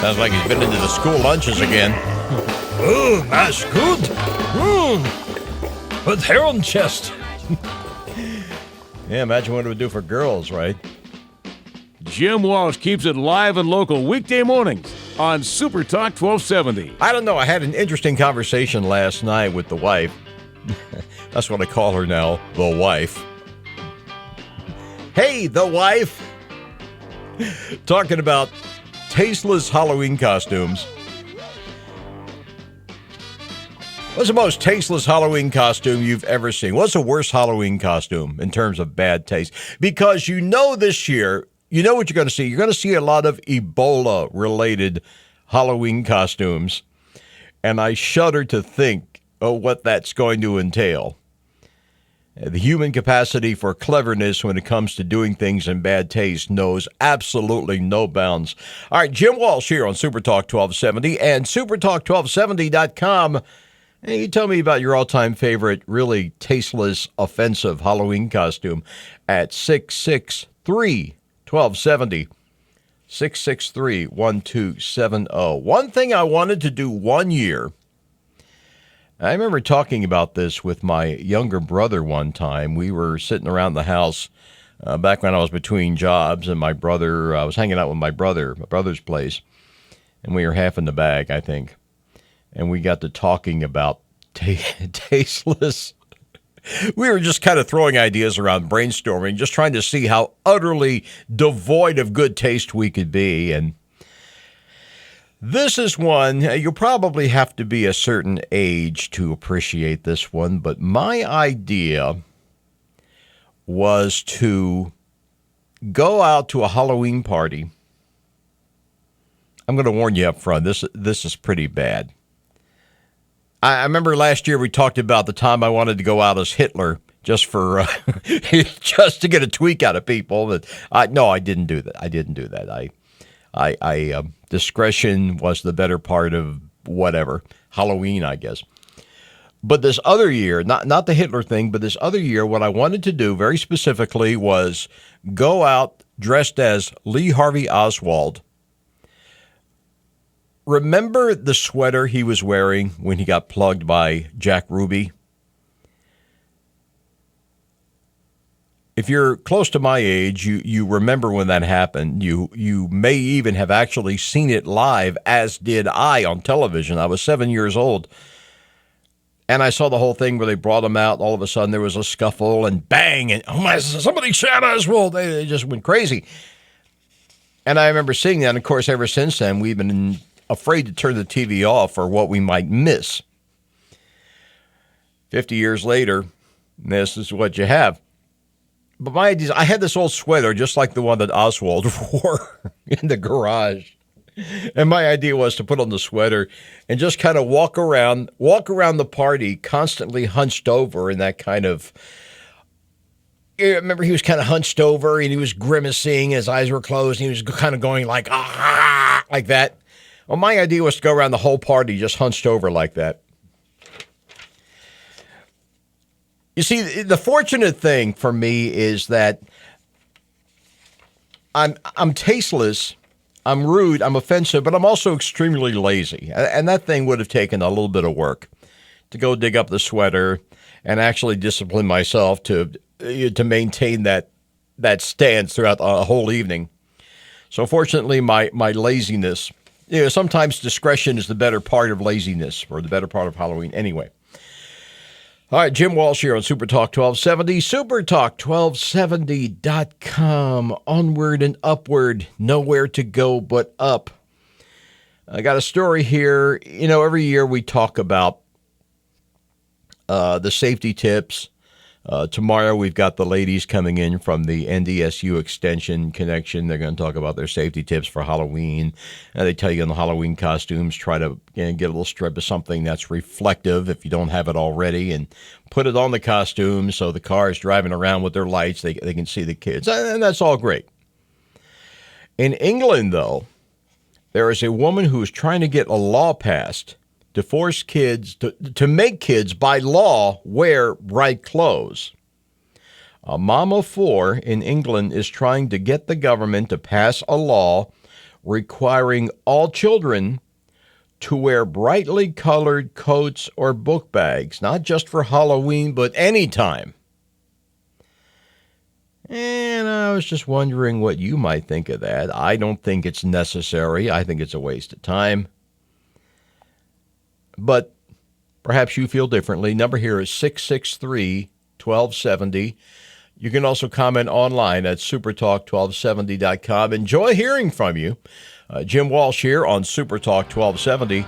Sounds like he's been into the school lunches again. Oh, that's good. With heron chest. Yeah, imagine what it would do for girls, right? Jim Walsh keeps it live and local weekday mornings on Super Talk 1270. I don't know. I had an interesting conversation last night with the wife. That's what I call her now, the wife. Hey, the wife. Talking about tasteless Halloween costumes. What's the most tasteless Halloween costume you've ever seen? What's the worst Halloween costume in terms of bad taste? Because you know this year, you know what you're going to see. You're going to see a lot of Ebola-related Halloween costumes. And I shudder to think of what that's going to entail. The human capacity for cleverness when it comes to doing things in bad taste knows absolutely no bounds. All right, Jim Walsh here on Super Talk 1270 and supertalk1270.com. Hey, you tell me about your all-time favorite, really tasteless, offensive Halloween costume at 663-1270. 663-1270. One thing I wanted to do one year, I remember talking about this with my younger brother one time. We were sitting around the house back when I was between jobs, and I was hanging out with my brother's place, and we were half in the bag, I think. And we got to talking about tasteless. We were just kind of throwing ideas around, brainstorming, just trying to see how utterly devoid of good taste we could be. And this is one, you'll probably have to be a certain age to appreciate this one, but my idea was to go out to a Halloween party. I'm going to warn you up front, this is pretty bad. I remember last year we talked about the time I wanted to go out as Hitler just for just to get a tweak out of people. But I didn't do that. I didn't do that. I discretion was the better part of whatever Halloween, I guess. But this other year, not the Hitler thing, but this other year, what I wanted to do very specifically was go out dressed as Lee Harvey Oswald. Remember the sweater he was wearing when he got plugged by Jack Ruby? If you're close to my age, you remember when that happened. You may even have actually seen it live, as did I on television. I was 7 years old. And I saw the whole thing where they brought him out. And all of a sudden there was a scuffle and bang. And oh my, somebody shot Oswald. They just went crazy. And I remember seeing that. And of course, ever since then, we've been afraid to turn the TV off for what we might miss. 50 years later, this is what you have. But my idea is, I had this old sweater just like the one that Oswald wore in the garage. And my idea was to put on the sweater and just kind of walk around the party constantly hunched over in that kind of, I remember he was kind of hunched over and he was grimacing, his eyes were closed, and he was kind of going like that. Well, my idea was to go around the whole party just hunched over like that. You see, the fortunate thing for me is that I'm tasteless, I'm rude, I'm offensive, but I'm also extremely lazy. And that thing would have taken a little bit of work to go dig up the sweater and actually discipline myself to maintain that stance throughout the whole evening. So fortunately, my laziness, sometimes discretion is the better part of laziness, or the better part of Halloween anyway. All right, Jim Walsh here on Super Talk 1270, supertalk1270.com. Onward and upward, nowhere to go but up. I got a story here. Every year we talk about the safety tips. Tomorrow we've got the ladies coming in from the NDSU Extension Connection. They're going to talk about their safety tips for Halloween. They tell you in the Halloween costumes, try to get a little strip of something that's reflective if you don't have it already, and put it on the costume so the car is driving around with their lights. They can see the kids, and that's all great. In England, though, there is a woman who is trying to get a law passed to force kids, to make kids by law wear bright clothes. A mom of four in England is trying to get the government to pass a law requiring all children to wear brightly colored coats or book bags, not just for Halloween, but anytime. And I was just wondering what you might think of that. I don't think it's necessary. I think it's a waste of time. But perhaps you feel differently. Number here is 663-1270. You can also comment online at supertalk1270.com. Enjoy hearing from you. Jim Walsh here on Supertalk 1270.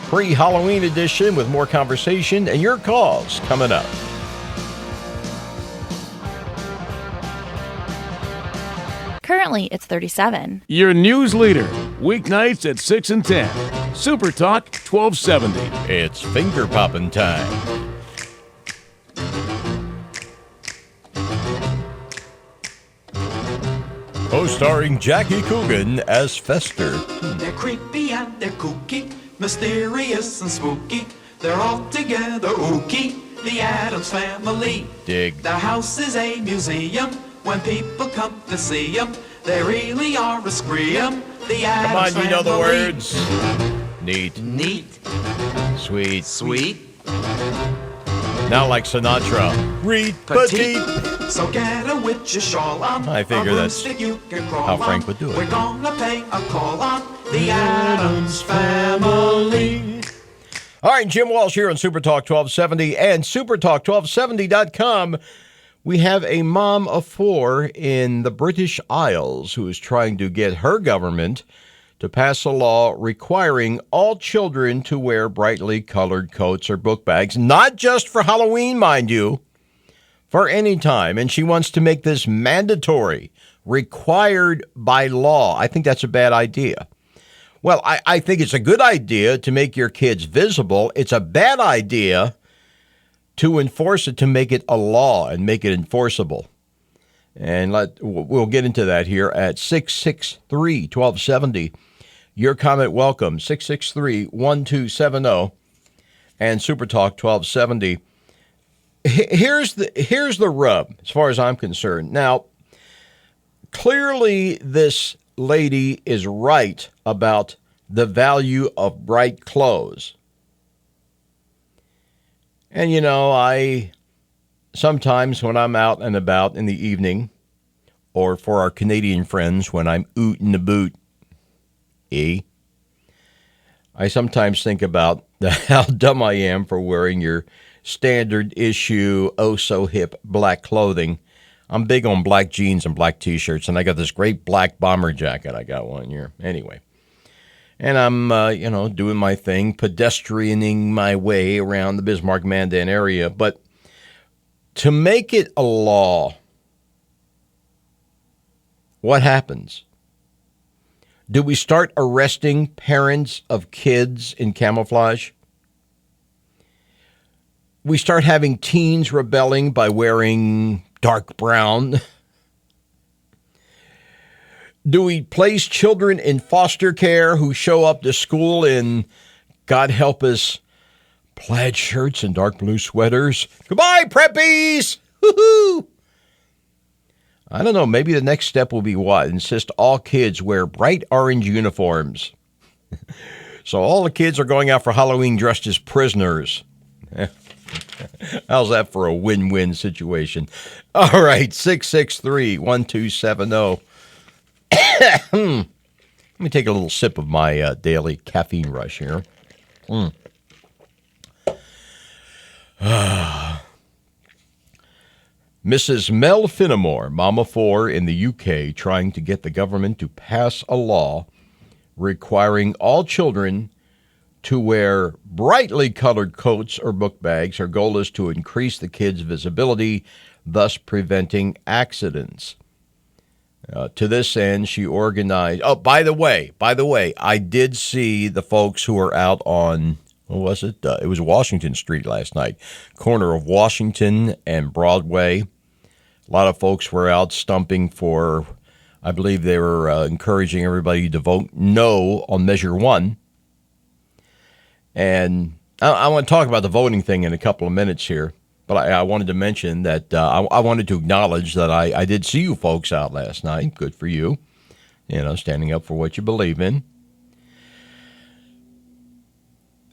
Pre-Halloween edition with more conversation and your calls coming up. Currently, it's 37. Your news leader, weeknights at 6 and 10. Supertalk 1270. It's finger popping time. Co-starring Jackie Coogan as Fester. They're creepy and they're kooky, mysterious and spooky. They're all together ooky, the Addams Family. Dig. Their house is a museum. When people come to see them, they really are a scream. The Come on, Addams you know the Family. words. Neat. Neat, Sweet. sweet, Now like Sinatra. Reet petite. So get a witch's shawl on. I figure a that's broomstick you can crawl how Frank on. would do it. We're gonna pay a call on the Addams Family. All right, Jim Walsh here on Supertalk 1270 and supertalk1270.com. We have a mom of four in the British Isles who is trying to get her government to pass a law requiring all children to wear brightly colored coats or book bags, not just for Halloween, mind you, for any time. And she wants to make this mandatory, required by law. I think that's a bad idea. Well, I think it's a good idea to make your kids visible. It's a bad idea to enforce it, to make it a law and make it enforceable. And we'll get into that here at 663-1270. Your comment welcome, 663-1270 and Supertalk 1270. Here's the rub, as far as I'm concerned. Now, clearly this lady is right about the value of bright clothes. And, you know, I sometimes when I'm out and about in the evening, or for our Canadian friends, when I'm ootin' the boot, I sometimes think about how dumb I am for wearing your standard issue, oh-so-hip black clothing. I'm big on black jeans and black T-shirts, and I got this great black bomber jacket I got one year. Anyway. And I'm, doing my thing, pedestrianing my way around the Bismarck-Mandan area. But to make it a law, what happens? Do we start arresting parents of kids in camouflage? We start having teens rebelling by wearing dark brown? Do we place children in foster care who show up to school in, God help us, plaid shirts and dark blue sweaters? Goodbye, preppies! Woohoo! I don't know, maybe the next step will be what? Insist all kids wear bright orange uniforms. So all the kids are going out for Halloween dressed as prisoners. How's that for a win-win situation? All right, 663-1270. Let me take a little sip of my daily caffeine rush here. Mrs. Mel Finnemore, mama four in the UK, trying to get the government to pass a law requiring all children to wear brightly colored coats or book bags. Her goal is to increase the kids' visibility, thus preventing accidents. To this end, she organized... Oh, by the way, I did see the folks who were out on... What was it? It was Washington Street last night. Corner of Washington and Broadway. A lot of folks were out stumping for... I believe they were encouraging everybody to vote no on Measure 1. And I want to talk about the voting thing in a couple of minutes here. But I wanted to mention that I wanted to acknowledge that I did see you folks out last night. Good for you. standing up for what you believe in.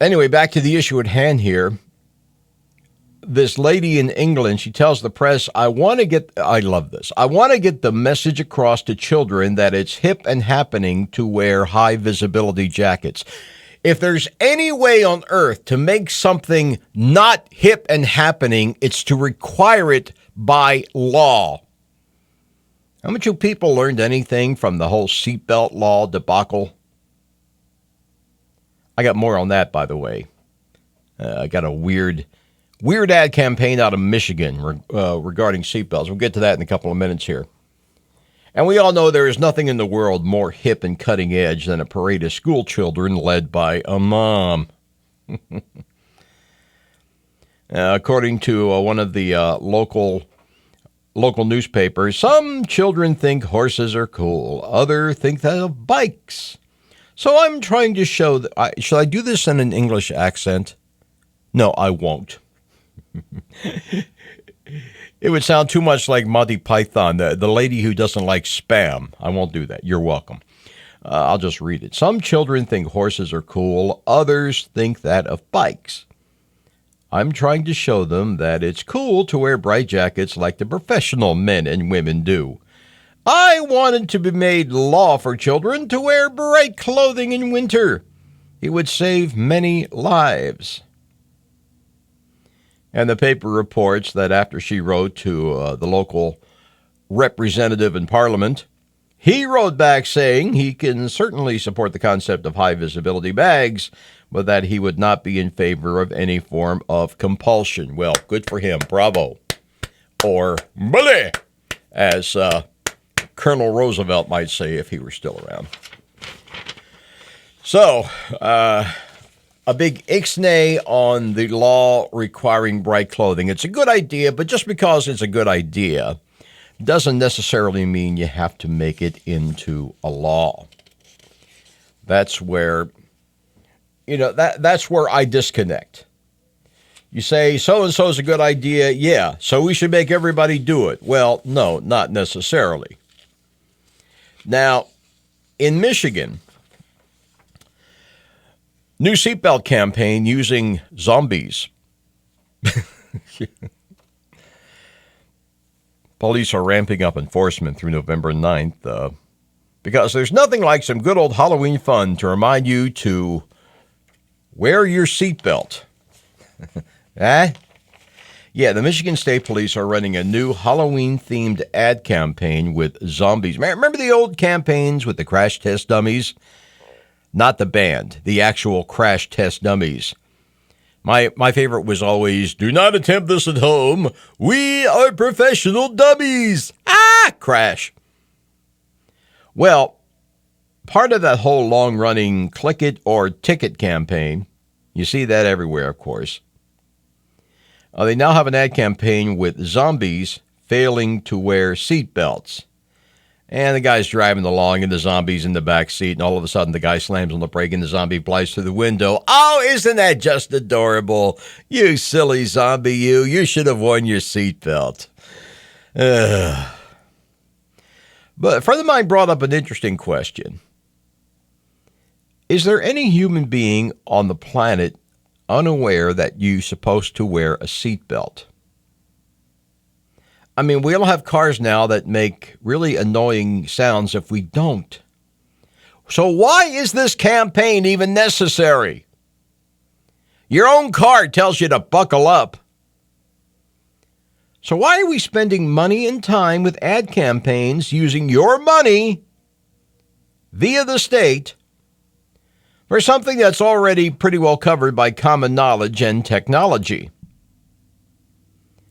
Anyway, back to the issue at hand here. This lady in England, she tells the press, I love this. I want to get the message across to children that it's hip and happening to wear high visibility jackets. If there's any way on earth to make something not hip and happening, it's to require it by law. Haven't you people learned anything from the whole seatbelt law debacle? I got more on that, by the way. I got a weird ad campaign out of Michigan regarding seatbelts. We'll get to that in a couple of minutes here. And we all know there is nothing in the world more hip and cutting edge than a parade of school children led by a mom. According to one of the local newspapers, some children think horses are cool. Others think that of bikes. So I'm trying to show that. Should I do this in an English accent? No, I won't. It would sound too much like Monty Python, the lady who doesn't like spam. I won't do that. You're welcome. I'll just read it. Some children think horses are cool. Others think that of bikes. I'm trying to show them that it's cool to wear bright jackets like the professional men and women do. I wanted to be made law for children to wear bright clothing in winter. It would save many lives. And the paper reports that after she wrote to the local representative in Parliament, he wrote back saying he can certainly support the concept of high visibility bags, but that he would not be in favor of any form of compulsion. Well, good for him. Bravo. Or bully, as Colonel Roosevelt might say if he were still around. So, a big ixnay on the law requiring bright clothing. It's a good idea, but just because it's a good idea doesn't necessarily mean you have to make it into a law. That's where, that's where I disconnect. You say, so-and-so is a good idea. Yeah, so we should make everybody do it. Well, no, not necessarily. Now, in Michigan, new seatbelt campaign using zombies. Police are ramping up enforcement through November 9th because there's nothing like some good old Halloween fun to remind you to wear your seatbelt. Yeah, the Michigan State Police are running a new Halloween-themed ad campaign with zombies. Remember the old campaigns with the crash test dummies? Not the band, the actual crash test dummies. My favorite was always, do not attempt this at home. We are professional dummies. Crash. Well, part of that whole long-running click it or ticket campaign, you see that everywhere, of course. They now have an ad campaign with zombies failing to wear seatbelts. And the guy's driving along and the zombie's in the back seat, and all of a sudden the guy slams on the brake and the zombie flies through the window. Oh, isn't that just adorable? You silly zombie, you. You should have worn your seatbelt. But a friend of mine brought up an interesting question. Is there any human being on the planet unaware that you're supposed to wear a seatbelt? I mean, we all have cars now that make really annoying sounds if we don't. So why is this campaign even necessary? Your own car tells you to buckle up. So why are we spending money and time with ad campaigns using your money via the state for something that's already pretty well covered by common knowledge and technology?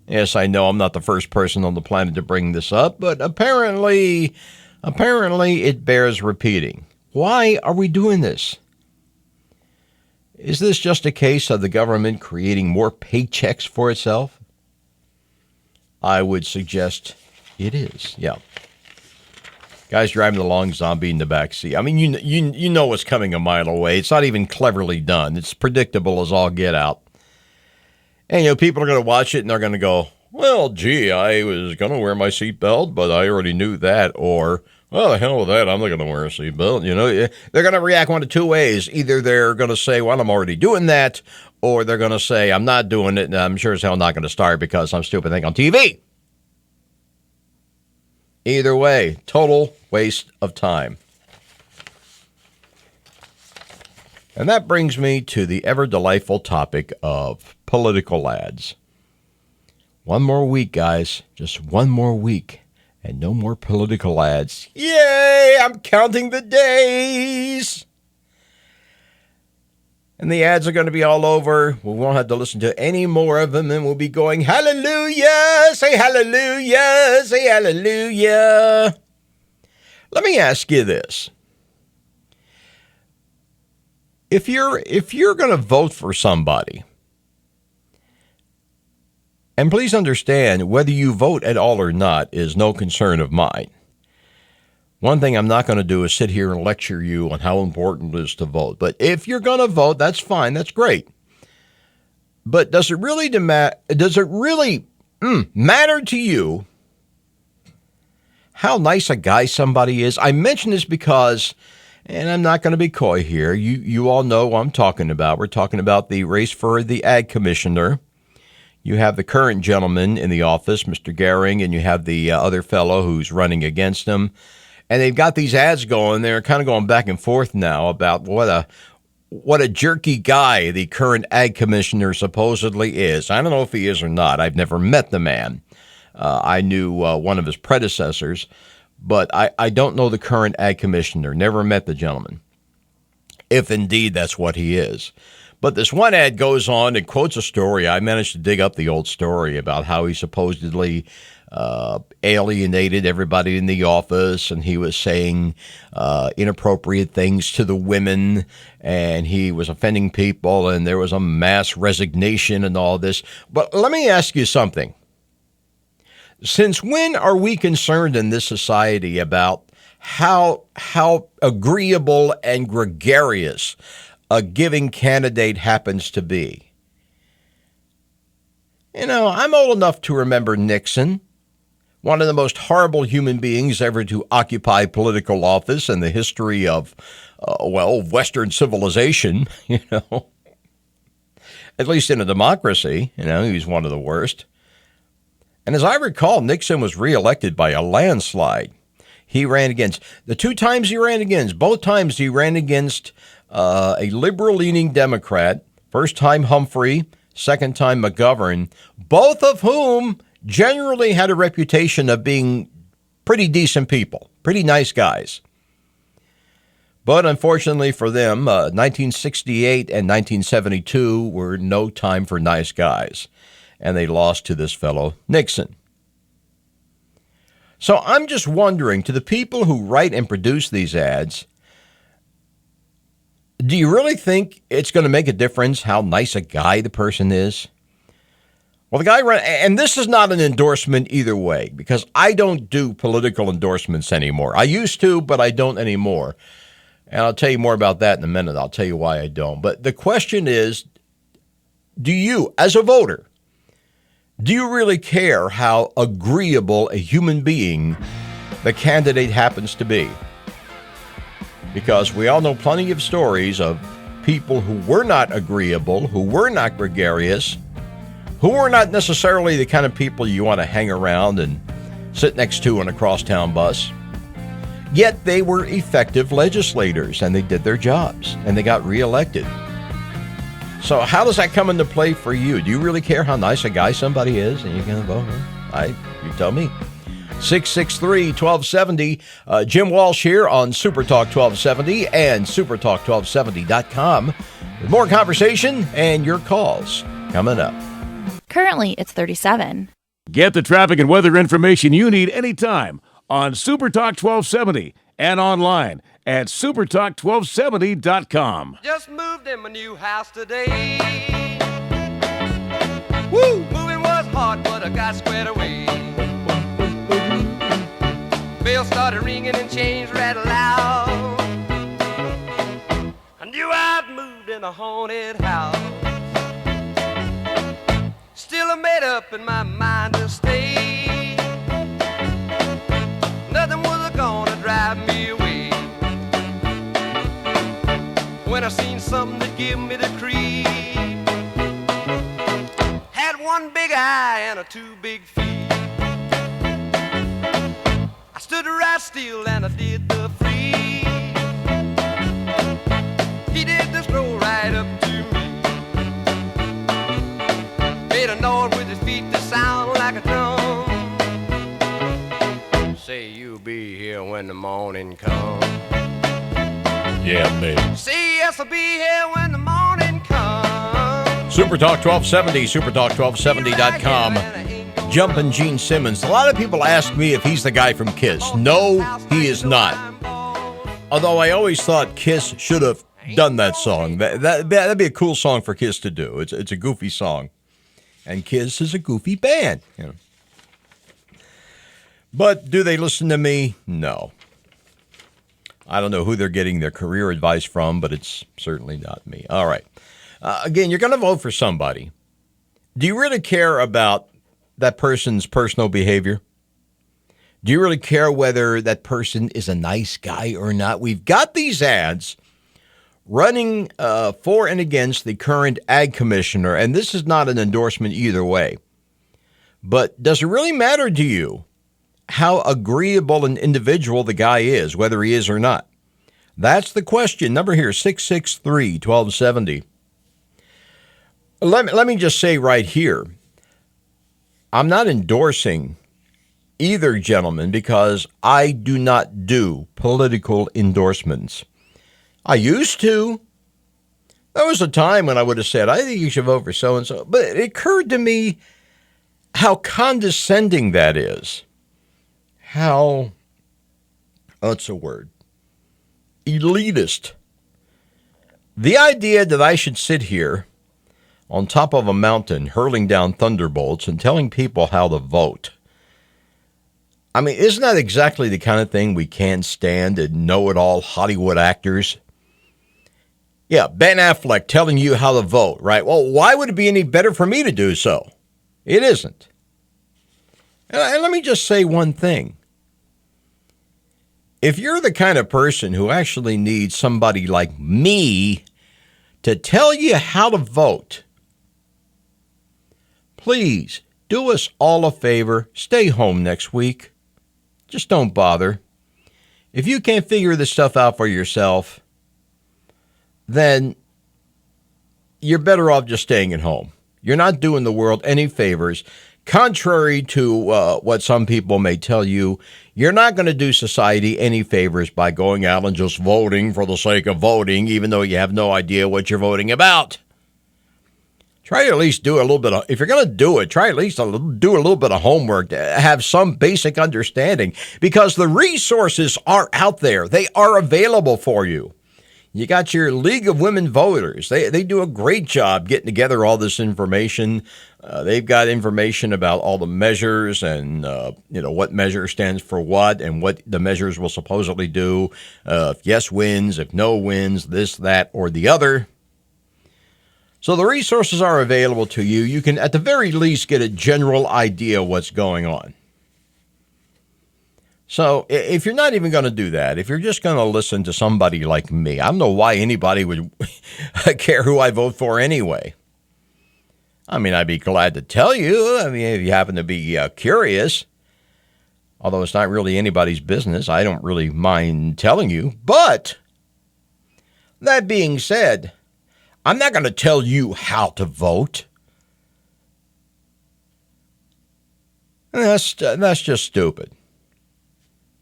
Yes, I know I'm not the first person on the planet to bring this up, but apparently it bears repeating. Why are we doing this? Is this just a case of the government creating more paychecks for itself? I would suggest it is, yeah. Guy's driving along, zombie in the back seat. I mean, you know what's coming a mile away. It's not even cleverly done. It's predictable as all get out. And, people are going to watch it and they're going to go, well, gee, I was going to wear my seatbelt, but I already knew that. Or, well, the hell with that, I'm not going to wear a seatbelt. You know, they're going to react one of two ways. Either they're going to say, well, I'm already doing that, or they're going to say, I'm not doing it, and I'm sure as hell not going to start because I'm stupid thing on TV. Either way, total waste of time. And that brings me to the ever delightful topic of political ads. One more week, guys. Just one more week. And no more political ads. Yay! I'm counting the days. And the ads are going to be all over. We won't have to listen to any more of them. And we'll be going, hallelujah! Say hallelujah! Say hallelujah! Let me ask you this. If you're going to vote for somebody, and please understand, whether you vote at all or not is no concern of mine. One thing I'm not going to do is sit here and lecture you on how important it is to vote. But if you're going to vote, that's fine. That's great. But does it really matter to you how nice a guy somebody is? I mention this because, and I'm not going to be coy here, you all know what I'm talking about. We're talking about the race for the ag commissioner. You have the current gentleman in the office, Mr. Gehring, and you have the other fellow who's running against him. And they've got these ads going. They're kind of going back and forth now about what a jerky guy the current ag commissioner supposedly is. I don't know if he is or not. I've never met the man. I knew one of his predecessors, but I don't know the current ag commissioner. Never met the gentleman, if indeed that's what he is. But this one ad goes on and quotes a story. I managed to dig up the old story about how he supposedly alienated everybody in the office, and he was saying inappropriate things to the women, and he was offending people, and there was a mass resignation and all this. But let me ask you something. Since when are we concerned in this society about how agreeable and gregarious a giving candidate happens to be? You know, I'm old enough to remember Nixon, one of the most horrible human beings ever to occupy political office in the history of, Western civilization, you know. At least in a democracy, you know, he was one of the worst. And as I recall, Nixon was reelected by a landslide. He ran against, the two times he ran against, both times he ran against a liberal-leaning Democrat, first time Humphrey, second time McGovern, both of whom generally had a reputation of being pretty decent people, pretty nice guys. But unfortunately for them, 1968 and 1972 were no time for nice guys, and they lost to this fellow Nixon. So I'm just wondering, to the people who write and produce these ads, do you really think it's going to make a difference how nice a guy the person is? Well, the guy and this is not an endorsement either way, because I don't do political endorsements anymore. I used to, but I don't anymore. And I'll tell you more about that in a minute. I'll tell you why I don't. But the question is, do you, as a voter, do you really care how agreeable a human being the candidate happens to be? Because we all know plenty of stories of people who were not agreeable, who were not gregarious, who were not necessarily the kind of people you want to hang around and sit next to on a crosstown bus. Yet they were effective legislators, and they did their jobs, and they got reelected. So how does that come into play for you? Do you really care how nice a guy somebody is, and you're going to vote? You tell me. 663-1270. Jim Walsh here on Super Talk 1270 and supertalk1270.com. With more conversation and your calls coming up. Currently, it's 37. Get the traffic and weather information you need anytime on Super Talk 1270 and online at supertalk1270.com. Just moved in my new house today. Woo! Moving was hard, but I got squared away. Bell started ringing and chains rattled loud. I knew I'd moved in a haunted house. Still Well, I made up in my mind to stay. Nothing was gonna drive me away. When I seen something that give me the creep, had one big eye and a two big feet. I stood right still and I did the free. He did the stroll right up to me, made a noise with his feet that sound like a drum. Say you'll be here when the morning comes. Yeah, baby. Say yes, I'll be here when the morning comes. Supertalk 1270, supertalk1270.com. Jumpin' Gene Simmons. A lot of people ask me if he's the guy from Kiss. No, he is not. Although I always thought Kiss should have done that song. That'd be a cool song for Kiss to do. It's a goofy song. And Kiss is a goofy band. You know. But do they listen to me? No. I don't know who they're getting their career advice from, but it's certainly not me. All right. Again, you're going to vote for somebody. Do you really care about that person's personal behavior? Do you really care whether that person is a nice guy or not? We've got these ads running for and against the current ag commissioner, and this is not an endorsement either way. But does it really matter to you how agreeable an individual the guy is, whether he is or not? That's the question. Number here, 663-1270. Let me just say right here, I'm not endorsing either gentleman because I do not do political endorsements. I used to. There was a time when I would have said, I think you should vote for so-and-so. But it occurred to me how condescending that is. How, what's a word? Elitist. The idea that I should sit here on top of a mountain hurling down thunderbolts and telling people how to vote. I mean, isn't that exactly the kind of thing we can't stand in know-it-all Hollywood actors? Yeah, Ben Affleck telling you how to vote, right? Well, why would it be any better for me to do so? It isn't. And let me just say one thing. If you're the kind of person who actually needs somebody like me to tell you how to vote, please do us all a favor. Stay home next week. Just don't bother. If you can't figure this stuff out for yourself, then you're better off just staying at home. You're not doing the world any favors. Contrary to what some people may tell you, you're not going to do society any favors by going out and just voting for the sake of voting, even though you have no idea what you're voting about. Try to at least do a little bit of, if you're going to do it, try at least do a little bit of homework, to have some basic understanding, because the resources are out there. They are available for you. You got your League of Women Voters. They do a great job getting together all this information. They've got information about all the measures and, what measure stands for what and what the measures will supposedly do. If yes wins, if no wins, this, that, or the other. So the resources are available to you. You can, at the very least, get a general idea of what's going on. So if you're not even going to do that, if you're just going to listen to somebody like me, I don't know why anybody would care who I vote for anyway. I mean, I'd be glad to tell you. I mean, if you happen to be curious, although it's not really anybody's business, I don't really mind telling you. But that being said, I'm not going to tell you how to vote. That's just stupid.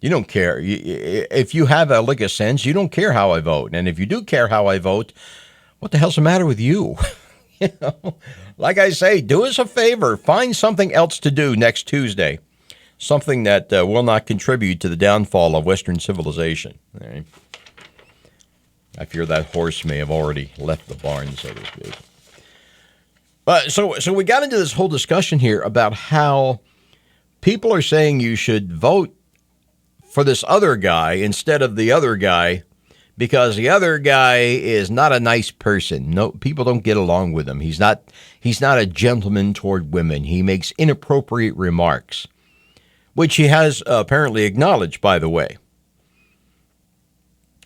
You don't care. If you have a lick of sense, you don't care how I vote. And if you do care how I vote, what the hell's the matter with you? Like I say, do us a favor. Find something else to do next Tuesday. Something that will not contribute to the downfall of Western civilization. Right? I fear that horse may have already left the barn, so to speak. So we got into this whole discussion here about how people are saying you should vote for this other guy instead of the other guy because the other guy is not a nice person. No, people don't get along with him. He's not a gentleman toward women. He makes inappropriate remarks, which he has apparently acknowledged, by the way.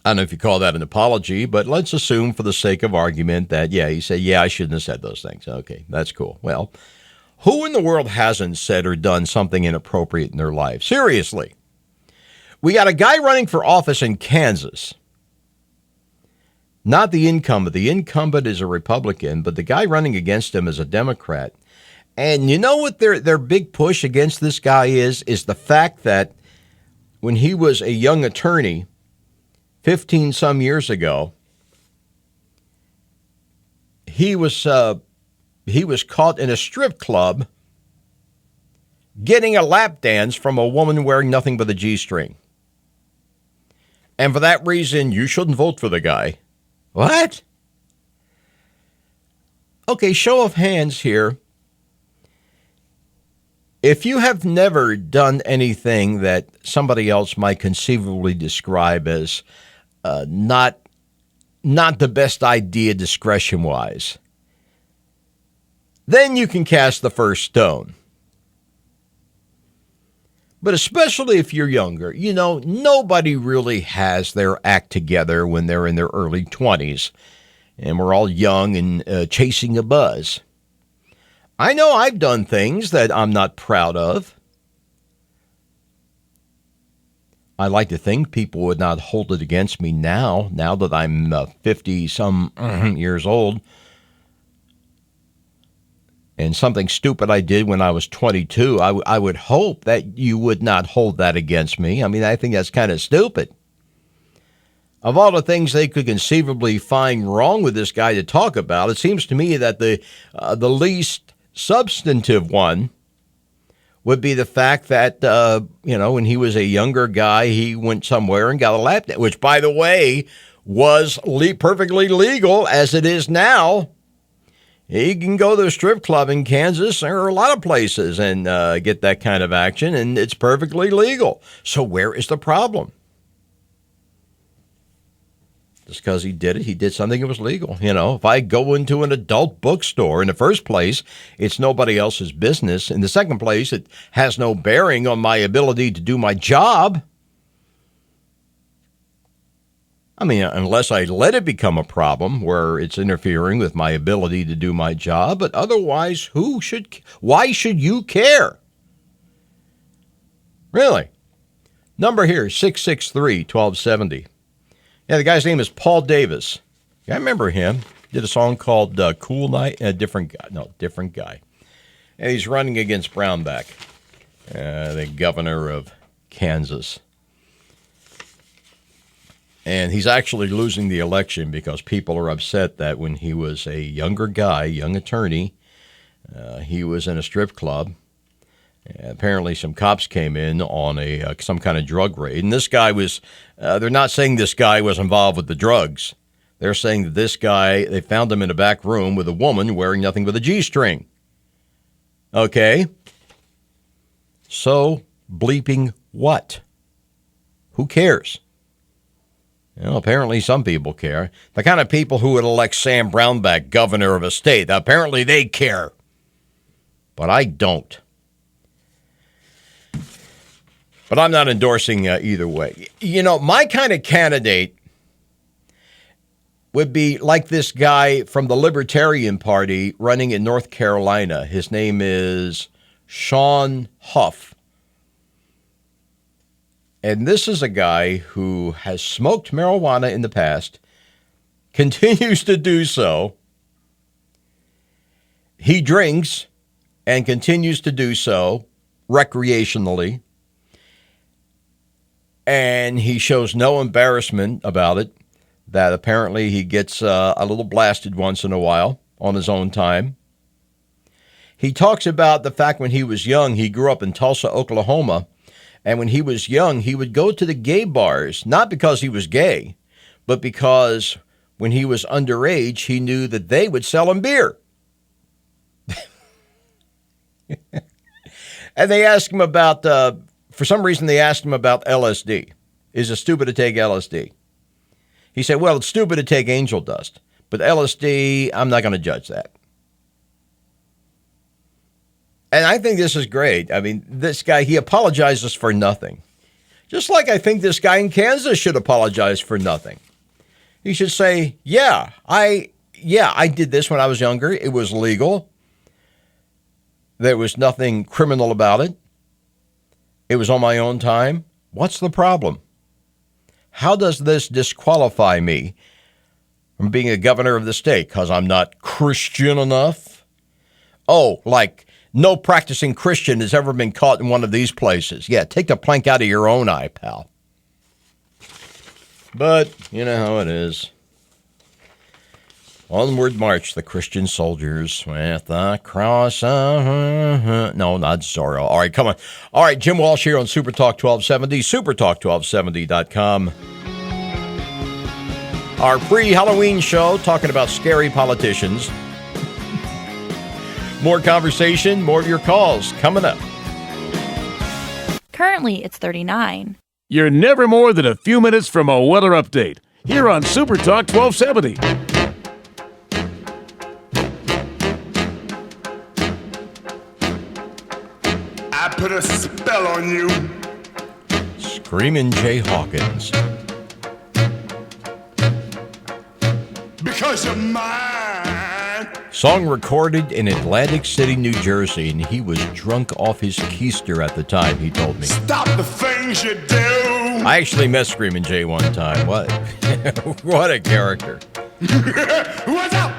I don't know if you call that an apology, but let's assume for the sake of argument that, yeah, he said, yeah, I shouldn't have said those things. Okay, that's cool. Well, who in the world hasn't said or done something inappropriate in their life? Seriously. We got a guy running for office in Kansas. Not the incumbent. The incumbent is a Republican, but the guy running against him is a Democrat. And you know what their big push against this guy is the fact that when he was a young attorney 15 some years ago, he was caught in a strip club getting a lap dance from a woman wearing nothing but a G-string. And for that reason, you shouldn't vote for the guy. What? Okay, show of hands here. If you have never done anything that somebody else might conceivably describe as not the best idea discretion-wise, then you can cast the first stone. But especially if you're younger, you know, nobody really has their act together when they're in their early 20s, and we're all young and chasing a buzz. I know I've done things that I'm not proud of. I like to think people would not hold it against me now that I'm 50-some years old. And something stupid I did when I was 22, I would hope that you would not hold that against me. I mean, I think that's kind of stupid. Of all the things they could conceivably find wrong with this guy to talk about, it seems to me that the least substantive one would be the fact that, when he was a younger guy, he went somewhere and got a lap dance, which, by the way, was perfectly legal as it is now. He can go to a strip club in Kansas or a lot of places and get that kind of action, and it's perfectly legal. So where is the problem? Just because he did something that was legal. You know, if I go into an adult bookstore, in the first place, it's nobody else's business. In the second place, it has no bearing on my ability to do my job. I mean, unless I let it become a problem where it's interfering with my ability to do my job, but otherwise, why should you care? Really? Number here, 663-1270. Yeah, the guy's name is Paul Davis. Yeah, I remember him. Did a song called Cool Night. Different guy. And he's running against Brownback, the governor of Kansas. And he's actually losing the election because people are upset that when he was a younger guy, young attorney, he was in a strip club. Apparently some cops came in on some kind of drug raid. And this guy was, they're not saying this guy was involved with the drugs. They're saying that this guy, they found him in a back room with a woman wearing nothing but a G-string. Okay. So, bleeping what? Who cares? Well, apparently some people care. The kind of people who would elect Sam Brownback governor of a state, apparently they care. But I don't. But I'm not endorsing either way. You know, my kind of candidate would be like this guy from the Libertarian Party running in North Carolina. His name is Sean Huff. And this is a guy who has smoked marijuana in the past, continues to do so. He drinks and continues to do so recreationally. And he shows no embarrassment about it, that apparently he gets a little blasted once in a while on his own time. He talks about the fact when he was young, he grew up in Tulsa, Oklahoma, and when he was young, he would go to the gay bars, not because he was gay, but because when he was underage, he knew that they would sell him beer. And they asked him about, for some reason, they asked him about LSD. Is it stupid to take LSD? He said, well, it's stupid to take angel dust, but LSD, I'm not going to judge that. And I think this is great. I mean, this guy, he apologizes for nothing. Just like I think this guy in Kansas should apologize for nothing. He should say, yeah, I did this when I was younger. It was legal. There was nothing criminal about it. It was on my own time. What's the problem? How does this disqualify me from being a governor of the state? Because I'm not Christian enough? Oh, like no practicing Christian has ever been caught in one of these places. Yeah, take the plank out of your own eye, pal. But you know how it is. Onward march the Christian soldiers with the cross of... No, not Zorro. All right, come on. All right, Jim Walsh here on Super Talk 1270, supertalk1270.com. Our pre-Halloween show talking about scary politicians. More conversation, more of your calls coming up. Currently, it's 39. You're never more than a few minutes from a weather update here on Super Talk 1270. I put a spell on you. Screaming Jay Hawkins. Because you're mine. Song recorded in Atlantic City, New Jersey, and he was drunk off his keister at the time, he told me. Stop the things you do. I actually met Screaming Jay one time. What? What a character. What's up?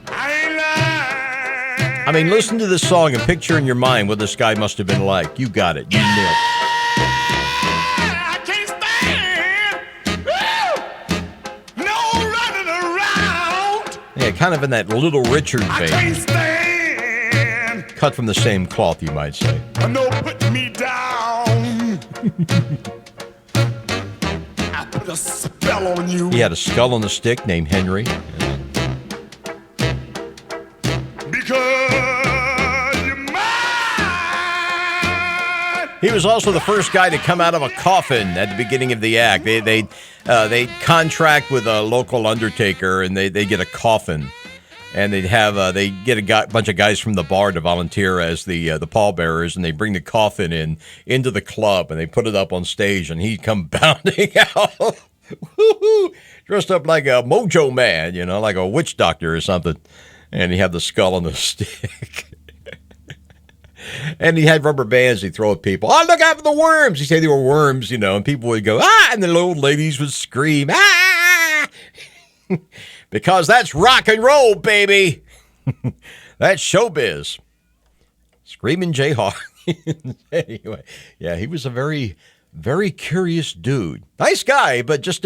I ain't lying. I mean, listen to this song and picture in your mind what this guy must have been like. You got it. You nailed it. I can't stand. Woo! No running around. Yeah, kind of in that Little Richard I vein. can't stand. Cut from the same cloth, you might say. No, put me down. I put a spell on you. He had a skull on a stick named Henry. Because you're mine. He was also the first guy to come out of a coffin at the beginning of the act. They contract with a local undertaker, and they get a coffin, and they get a bunch of guys from the bar to volunteer as the pallbearers, and they bring the coffin into the club, and they put it up on stage, and he'd come bounding out, dressed up like a mojo man, like a witch doctor or something, and he had the skull on the stick. And he had rubber bands he'd throw at people. Oh, look out for the worms. He'd say they were worms, and people would go, ah, and the old ladies would scream, ah, because that's rock and roll, baby. That's showbiz. Screaming Jay Hawkins. Anyway, yeah, he was a very, very curious dude. Nice guy, but just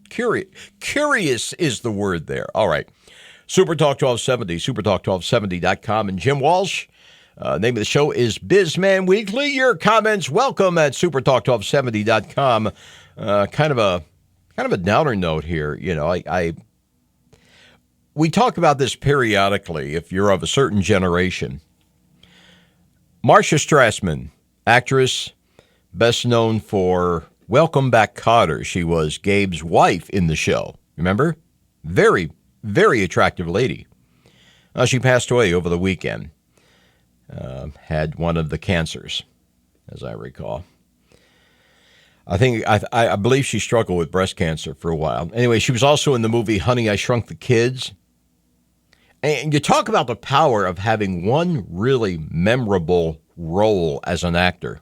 curious. Curious is the word there. All right. Super Talk 1270, supertalk1270.com, and Jim Walsh. Name of the show is Bis-Man Weekly. Your comments welcome at supertalk1270.com. Kind of a downer note here. We talk about this periodically if you're of a certain generation. Marcia Strassman, actress, best known for Welcome Back, Kotter. She was Gabe's wife in the show. Remember? Very, very attractive lady. She passed away over the weekend. Had one of the cancers, as I recall. I believe she struggled with breast cancer for a while. Anyway, she was also in the movie Honey, I Shrunk the Kids. And you talk about the power of having one really memorable role as an actor.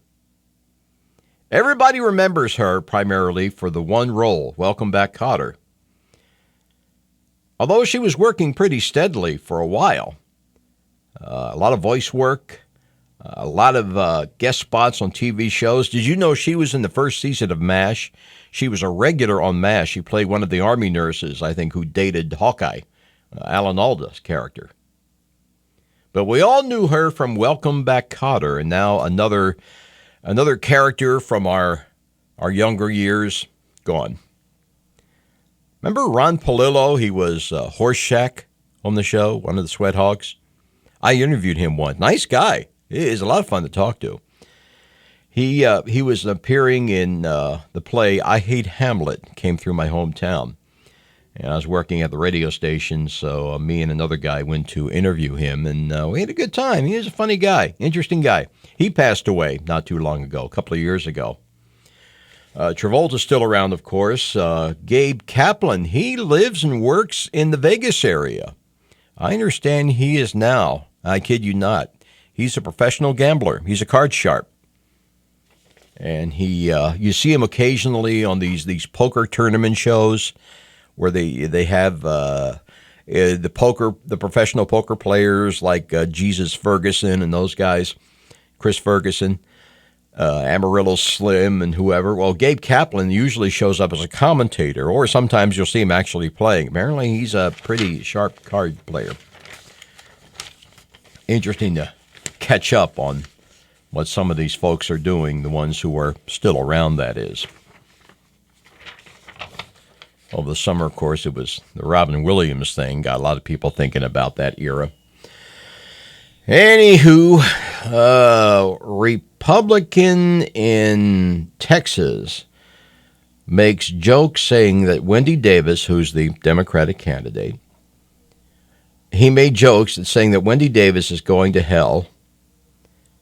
Everybody remembers her primarily for the one role, Welcome Back, Kotter. Although she was working pretty steadily for a while. A lot of voice work, a lot of guest spots on TV shows. Did you know she was in the first season of MASH? She was a regular on MASH. She played one of the Army nurses, I think, who dated Hawkeye, Alan Alda's character. But we all knew her from Welcome Back, Kotter, and now another character from our younger years gone. Remember Ron Palillo? He was Horseshack on the show, one of the Sweat Hogs. I interviewed him once. Nice guy. He is a lot of fun to talk to. He was appearing in the play I Hate Hamlet, came through my hometown. And I was working at the radio station, so me and another guy went to interview him, and we had a good time. He was a funny guy, interesting guy. He passed away not too long ago, a couple of years ago. Travolta's still around, of course. Gabe Kaplan, he lives and works in the Vegas area. I understand he is now, I kid you not, he's a professional gambler. He's a card sharp. And you see him occasionally on these poker tournament shows where they have the professional poker players like Jesus Ferguson and those guys, Chris Ferguson, Amarillo Slim and whoever. Well, Gabe Kaplan usually shows up as a commentator, or sometimes you'll see him actually playing. Apparently, he's a pretty sharp card player. Interesting to catch up on what some of these folks are doing, the ones who are still around, that is. Over the summer, of course, it was the Robin Williams thing. Got a lot of people thinking about that era. Anywho, Republican in Texas makes jokes saying that Wendy Davis, who's the Democratic candidate, he made jokes saying that Wendy Davis is going to hell,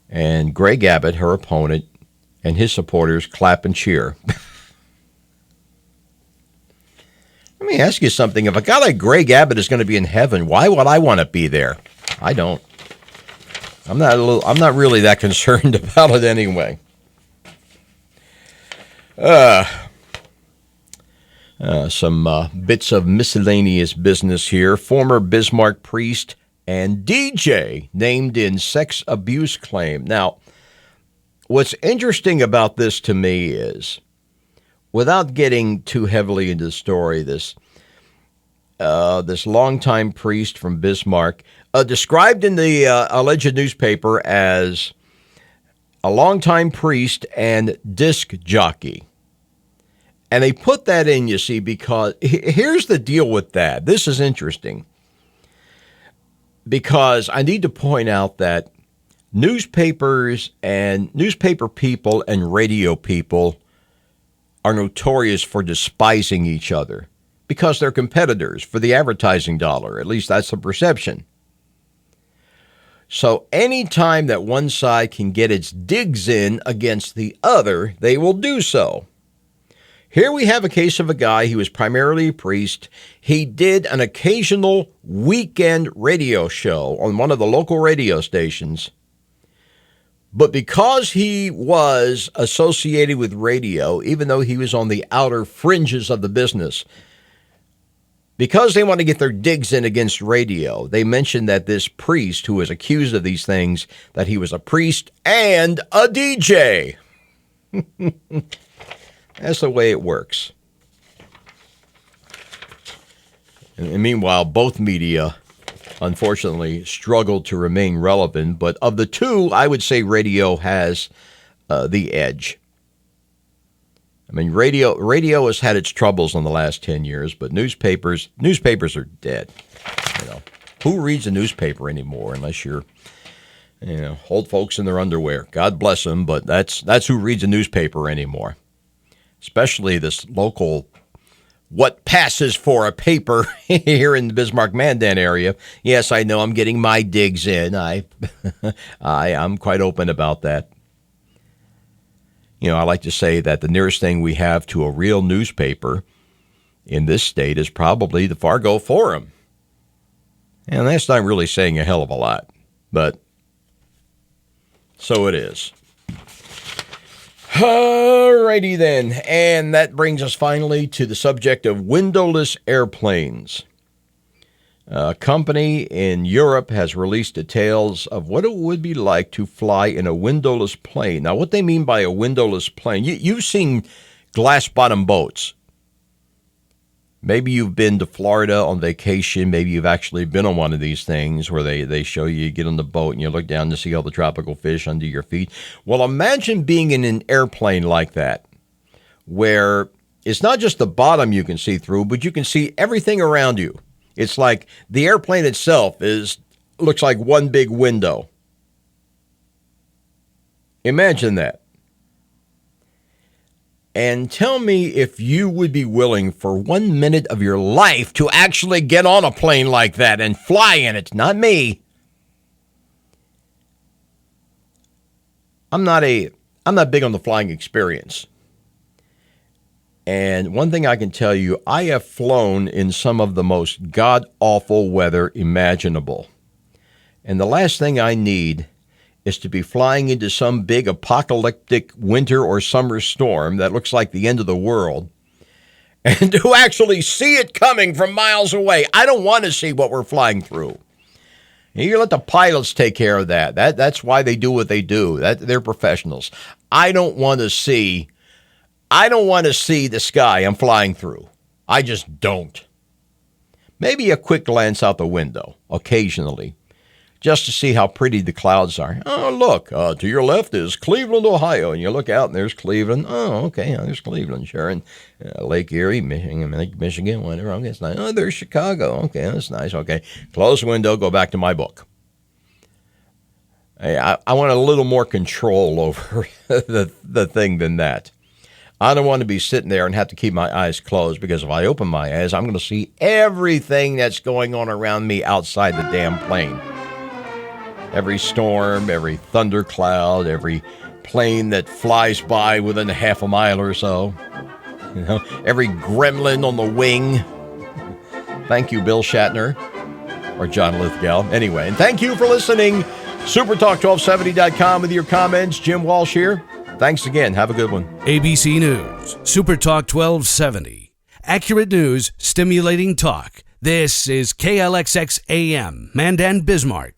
and Greg Abbott, her opponent, and his supporters clap and cheer. Let me ask you something. If a guy like Greg Abbott is going to be in heaven, why would I want to be there? I don't. I'm not really that concerned about it anyway. Some bits of miscellaneous business here. Former Bismarck priest and DJ named in sex abuse claim. Now, what's interesting about this to me is, without getting too heavily into the story, this longtime priest from Bismarck, described in the alleged newspaper as a longtime priest and disc jockey. And they put that in, you see, because here's the deal with that. This is interesting. Because I need to point out that newspapers and newspaper people and radio people are notorious for despising each other because they're competitors for the advertising dollar. At least that's the perception. So anytime that one side can get its digs in against the other, they will do so. Here we have a case of a guy who was primarily a priest. He did an occasional weekend radio show on one of the local radio stations. But because he was associated with radio, even though he was on the outer fringes of the business, because they want to get their digs in against radio, they mentioned that this priest who was accused of these things, that he was a priest and a DJ. That's the way it works. And meanwhile, both media, unfortunately, struggled to remain relevant. But of the two, I would say radio has the edge. I mean, radio has had its troubles in the last 10 years, but newspapers are dead. You know, who reads a newspaper anymore unless you're, old folks in their underwear? God bless them, but that's who reads a newspaper anymore. Especially this local, what passes for a paper here in the Bismarck-Mandan area. Yes, I know I'm getting my digs in. I'm quite open about that. I like to say that the nearest thing we have to a real newspaper in this state is probably the Fargo Forum. And that's not really saying a hell of a lot, but so it is. Alrighty then, and that brings us finally to the subject of windowless airplanes. A company in Europe has released details of what it would be like to fly in a windowless plane. Now, what they mean by a windowless plane, you've seen glass-bottom boats. Maybe you've been to Florida on vacation. Maybe you've actually been on one of these things where they show you get on the boat and you look down to see all the tropical fish under your feet. Well, imagine being in an airplane like that, where it's not just the bottom you can see through, but you can see everything around you. It's like the airplane itself looks like one big window. Imagine that. And tell me if you would be willing for 1 minute of your life to actually get on a plane like that and fly in it. Not me. I'm not big on the flying experience. And one thing I can tell you, I have flown in some of the most god-awful weather imaginable. And the last thing I need is to be flying into some big apocalyptic winter or summer storm that looks like the end of the world and to actually see it coming from miles away. I don't want to see what we're flying through. You let the pilots take care of that. That's why they do what they do. They're professionals. I don't want to see the sky I'm flying through. I just don't. Maybe a quick glance out the window occasionally, just to see how pretty the clouds are. Oh, look, to your left is Cleveland, Ohio. And you look out and there's Cleveland. Oh, okay, there's Cleveland, sure. And Lake Erie, Michigan, whatever. Okay, it's nice. Oh, there's Chicago. Okay, that's nice. Okay, close the window, go back to my book. I want a little more control over the thing than that. I don't want to be sitting there and have to keep my eyes closed, because if I open my eyes, I'm going to see everything that's going on around me outside the damn plane. Every storm, every thundercloud, every plane that flies by within a half a mile or so. You know, every gremlin on the wing. Thank you, Bill Shatner, or John Lithgow. Anyway, and thank you for listening. SuperTalk1270.com with your comments. Jim Walsh here. Thanks again. Have a good one. ABC News, SuperTalk 1270. Accurate news, stimulating talk. This is KLXX AM, Mandan, Bismarck.